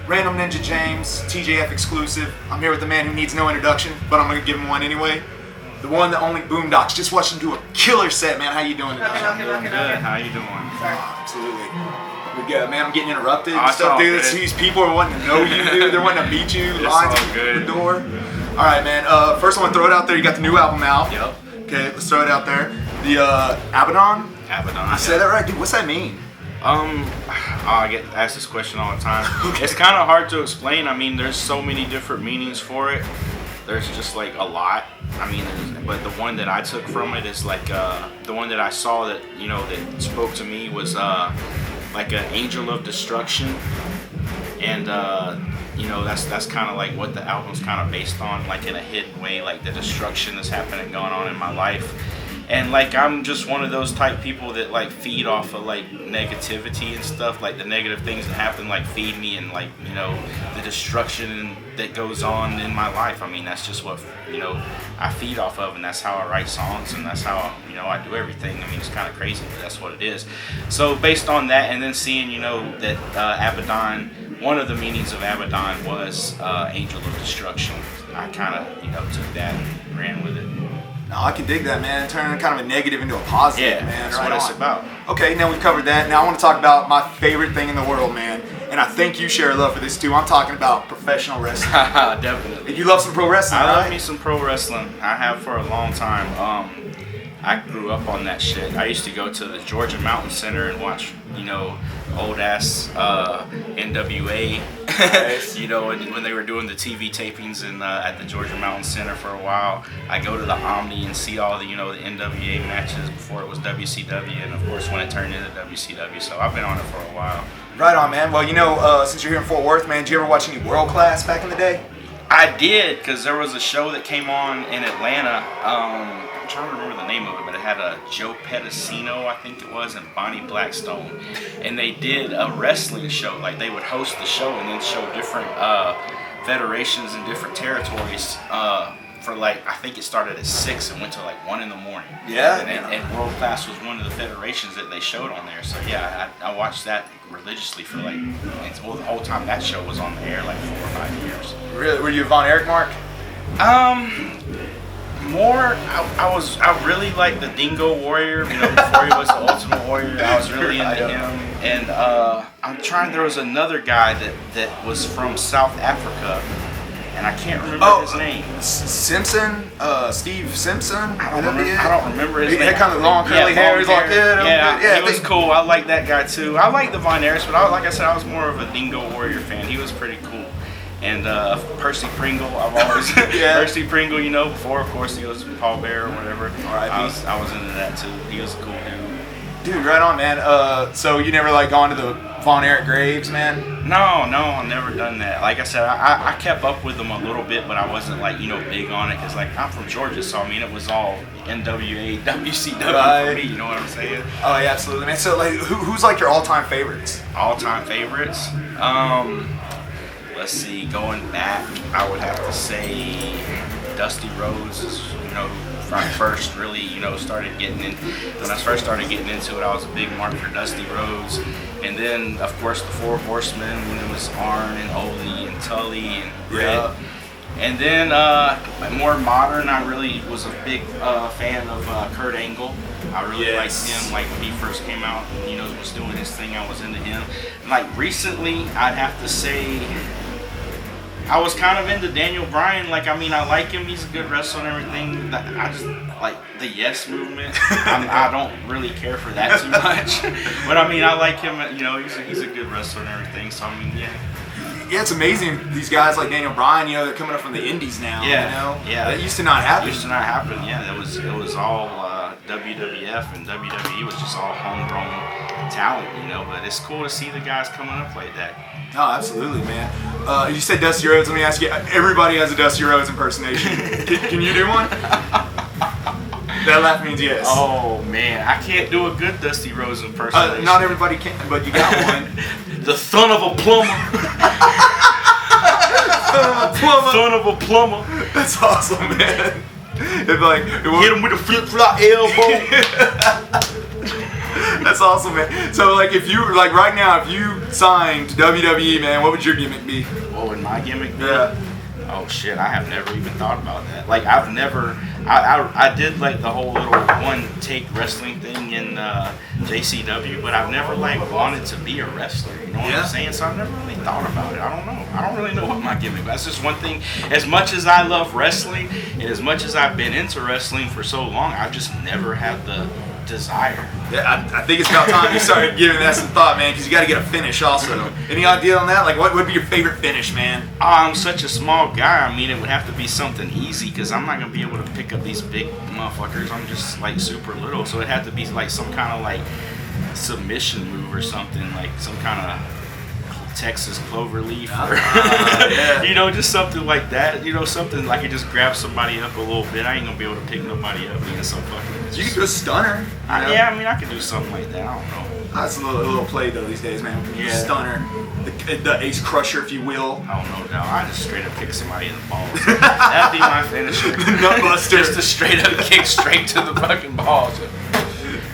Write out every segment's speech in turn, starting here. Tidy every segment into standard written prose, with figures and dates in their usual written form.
Random Ninja James, TJF exclusive. I'm here with the man who needs no introduction, but I'm gonna give him one anyway. The one, the only Boondox. Just watched him do a killer set, man. How you doing today? I'm doing good. How you doing? Absolutely. We good, man. I'm getting interrupted and stuff, dude. These people are wanting to know you, dude. They're wanting to meet you. Lines at the door. All right, man. First, I want to throw it out there. You got the new album out. Yep. Okay, let's throw it out there. The Abaddon. Abaddon. I said that right, dude. What's that mean? I get asked this question all the time. Okay. It's kind of hard to explain. I mean, there's so many different meanings for it. There's just like a lot. I mean, but the one that I took from it is like the one that I saw that that spoke to me was like an angel of destruction, and that's kind of like what the album's kind of based on, like in a hidden way, like the destruction that's happening going on in my life. And like I'm just one of those type people that like feed off of like negativity and stuff, like the negative things that happen like feed me, and like the destruction that goes on in my life. I mean, that's just what I feed off of, and that's how I write songs, and that's how I do everything. I mean, it's kind of crazy, but that's what it is. So based on that, and then seeing that Abaddon, one of the meanings of Abaddon was angel of destruction, I kind of took that and ran with it. No, I can dig that, man. Turning kind of a negative into a positive, man. That's what it's about. Okay, now we've covered that. Now I want to talk about my favorite thing in the world, man. And I think you share a love for this too. I'm talking about professional wrestling. Definitely. You love some pro wrestling, right? I love me some pro wrestling. I have for a long time. I grew up on that shit. I used to go to the Georgia Mountain Center and watch, old ass NWA. Nice. when they were doing the TV tapings at the Georgia Mountain Center for a while. I go to the Omni and see all the the NWA matches before it was WCW, and of course when it turned into WCW. So I've been on it for a while. Right on, man. Well, since you're here in Fort Worth, man, did you ever watch any World Class back in the day? I did, because there was a show that came on in Atlanta. I'm trying to remember the name of it, but it had a Joe Pedicino, I think it was, and Bonnie Blackstone. And they did a wrestling show. Like, they would host the show and then show different federations and different territories for like, I think it started at 6 and went to like 1 in the morning. Yeah. And World Class was one of the federations that they showed on there. So yeah, I watched that religiously for like, the whole time that show was on the air, like 4 or 5 years. Really? Were you a Von Erich mark? More, I really liked the Dingo Warrior, before he was the Ultimate Warrior. I was really into him. And there was another guy that was from South Africa, and I can't remember his name. Simpson? Steve Simpson? I don't remember his name. He had kind of long curly hair. He's like, he was cool. I like that guy too. I like the Von Erichs, but like I said, I was more of a Dingo Warrior fan. He was pretty cool. And Percy Pringle, I've always Percy Pringle, before of course he was Paul Bear or whatever. I was into that too. He was a cool dude. Dude, right on, man. So you never like gone to the Von Erich graves, man? No, I've never done that. Like I said, I kept up with them a little bit, but I wasn't like big on it, because like I'm from Georgia, so I mean it was all NWA, WCW for me. You know what I'm saying? Oh yeah, absolutely, man. So like, who's like your all-time favorites? All-time favorites? Let's see, going back, I would have to say Dusty Rhodes is, when I first really, started getting in. When I first started getting into it, I was a big mark for Dusty Rhodes. And then, of course, the Four Horsemen, when it was Arn and Ole and Tully and Britt. Yeah. And then, more modern, I really was a big fan of Kurt Angle. I really liked him, like when he first came out and, was doing his thing, I was into him. And, like, recently, I'd have to say, I was kind of into Daniel Bryan. Like, I mean, I like him. He's a good wrestler and everything. I just like the Yes movement. I don't really care for that too much. But I mean, I like him. He's a good wrestler and everything. So I mean, yeah. Yeah, it's amazing. These guys like Daniel Bryan, they're coming up from the Indies now. Yeah. That used to not happen. Yeah, it was all WWF, and WWE was just all homegrown talent. But it's cool to see the guys coming up like that. Oh, absolutely, man. You said Dusty Rhodes. Let me ask you. Everybody has a Dusty Rhodes impersonation. Can you do one? That laugh means yes. Oh man, I can't do a good Dusty Rhodes impersonation. Not everybody can, but you got one. The son of a plumber. Son of a plumber. That's awesome, man. It's like hit him with a flip flop elbow. That's awesome, man. So, like, if you like right now, if you signed to WWE, man, what would your gimmick be? What would my gimmick be? Yeah. Oh shit, I have never even thought about that. Like I've never, I did like the whole little one take wrestling thing in JCW, but I've never like wanted to be a wrestler. You know what I'm saying? So I've never really thought about it. I don't know. I don't really know what my gimmick. That's just one thing. As much as I love wrestling, and as much as I've been into wrestling for so long, I've just never had the desire. Yeah, I think it's about time you started giving that some thought, man, because you got to get a finish also. Any idea on that? Like, what would be your favorite finish, man? I'm such a small guy. I mean, it would have to be something easy because I'm not going to be able to pick up these big motherfuckers. I'm just, like, super little. So it had to be, like, some kind of, like, submission move or something, like some kind of Texas cloverleaf or, you know, just something like that. You know, something like you just grab somebody up a little bit. I ain't going to be able to pick nobody up being so fucking... You could do a stunner. Yeah, I mean, I could do something like that. I don't know. That's a little play though these days, man. Yeah. Stunner, the ace crusher, if you will. Oh no, I just straight up kick somebody in the balls. That'd be my finisher. Nutbuster. Just a straight up kick straight to the fucking balls.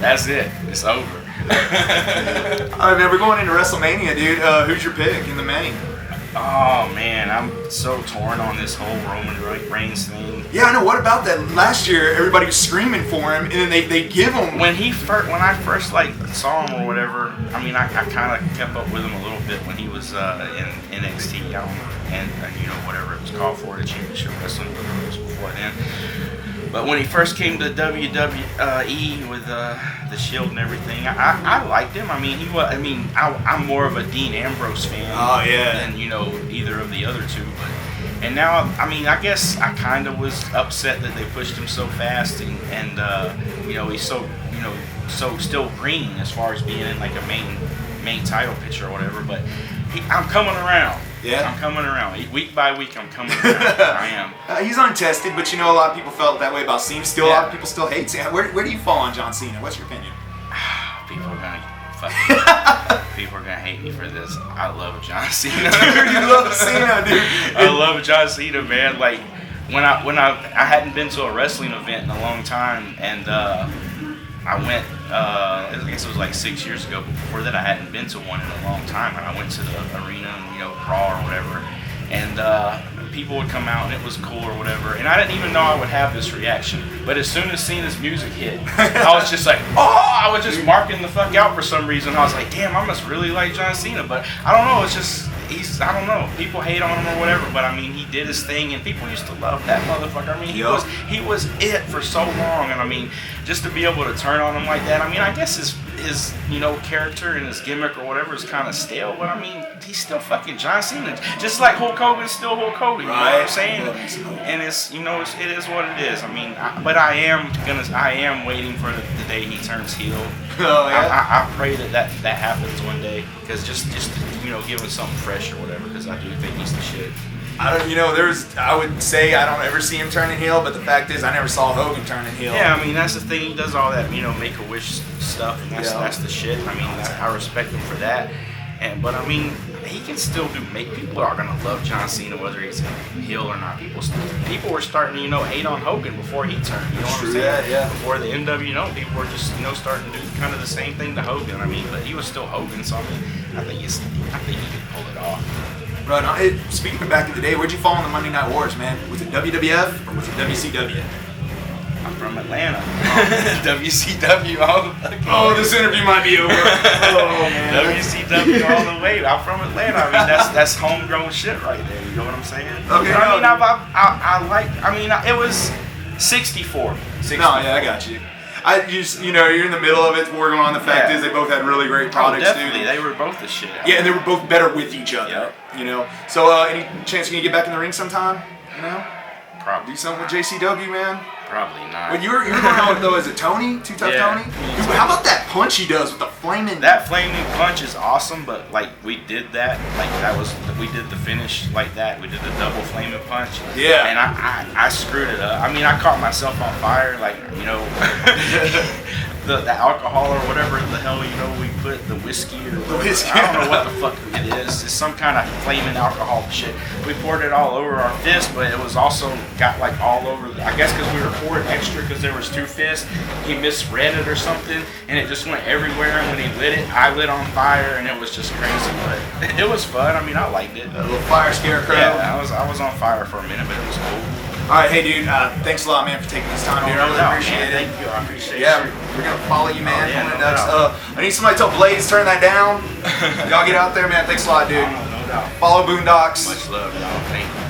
That's it. It's over. All right, man. We're going into WrestleMania, dude. Who's your pick in the main? Oh man, I'm so torn on this whole Roman Reigns thing. Yeah, I know. What about that? Last year, everybody was screaming for him, and then they give him when I first like saw him or whatever. I mean, I kind of kept up with him a little bit when he was in NXT, and you know whatever it was called for, the championship wrestling, whatever it was before then. But when he first came to WWE with the Shield and everything, I liked him. I mean, I'm more of a Dean Ambrose fan than either of the other two. And now, I mean, I guess I kind of was upset that they pushed him so fast, and he's so still green as far as being in like a main title picture or whatever. But I'm coming around. Yeah, I'm coming around. Week by week, I'm coming around. I am. He's untested, but a lot of people felt that way about Cena. Still, a lot of people still hate Cena. Where do you fall on John Cena? What's your opinion? People are gonna hate me for this. I love John Cena. Dude, you love Cena, dude. I love John Cena, man. Like when I hadn't been to a wrestling event in a long time, and I went, I guess it was like 6 years ago, but before that I hadn't been to one in a long time, and I went to the arena and, Raw or whatever, and people would come out and it was cool or whatever, and I didn't even know I would have this reaction, but as soon as Cena's music hit, I was just like, I was just marking the fuck out for some reason. I was like, damn, I must really like John Cena, but I don't know, it's just, I don't know, people hate on him or whatever, but I mean, he did his thing, and people used to love that motherfucker. I mean, he was it for so long, and I mean, just to be able to turn on him like that, I mean, I guess his character and his gimmick or whatever is kind of stale, but I mean, he's still fucking John Cena, just like Hulk Hogan's still Hulk Hogan, you know what I'm saying? And it's, it is what it is. I mean, but I am waiting for the day he turns heel. Oh, yeah? I pray that happens one day, because just give him something fresh or whatever, because I do think he's the shit. I would say I don't ever see him turning heel, but the fact is I never saw Hogan turning heel. Yeah, I mean, that's the thing. He does all that, Make-A-Wish stuff, and that's the shit. I mean, I respect him for that. But I mean, he can still people are gonna love John Cena whether he's heel or not. People were starting to hate on Hogan before he turned. You know what I'm saying? Yeah. Before the NWO, people were just starting to do kind of the same thing to Hogan. I mean, but he was still Hogan, so I mean, I think he could pull it off. Right. Speaking of back in the day, where'd you fall in the Monday Night Wars, man? Was it WWF or was it WCW? I'm from Atlanta. WCW all the fucking way. This interview might be over. Oh, man. WCW all the way. I'm from Atlanta. I mean, that's homegrown shit right there. You know what I'm saying? Okay. I mean, it was 64. No, yeah, I got you. You're in the middle of it, working on the fact is they both had really great products, definitely. dude. They were both the shit. Yeah, and they were both better with each other. Yep. So, any chance you're gonna get back in the ring sometime? Probably. Do something with JCW, man? Probably not. When you were going on though, is it Tony? Too Tough Tony? Dude, how about that punch he does with the flaming? That flaming punch is awesome, but like we did that, we did the finish like that. We did the double flaming punch. Yeah. And I screwed it up. I mean, I caught myself on fire, the alcohol or whatever the hell we put the whiskey or the whiskey. I don't know what the fuck it is. It's some kind of flaming alcohol shit. We poured it all over our fist, but it was also got like all over. I guess because we were pouring extra because there was 2 fists. He misread it or something, and it just went everywhere. And when he lit it, I lit on fire, and it was just crazy. But it was fun. I mean, I liked it. A little fire scarecrow. Yeah, I was on fire for a minute, but it was cool. All right, hey dude, thanks a lot, man, for taking this time here. I really appreciate it. Thank you, I appreciate it. Yeah, we're gonna follow you, man. Yeah, I need somebody to tell Blaze turn that down. Y'all get out there, man. Thanks a lot, dude. No doubt. Follow Boondox. Much love, y'all. Thank you.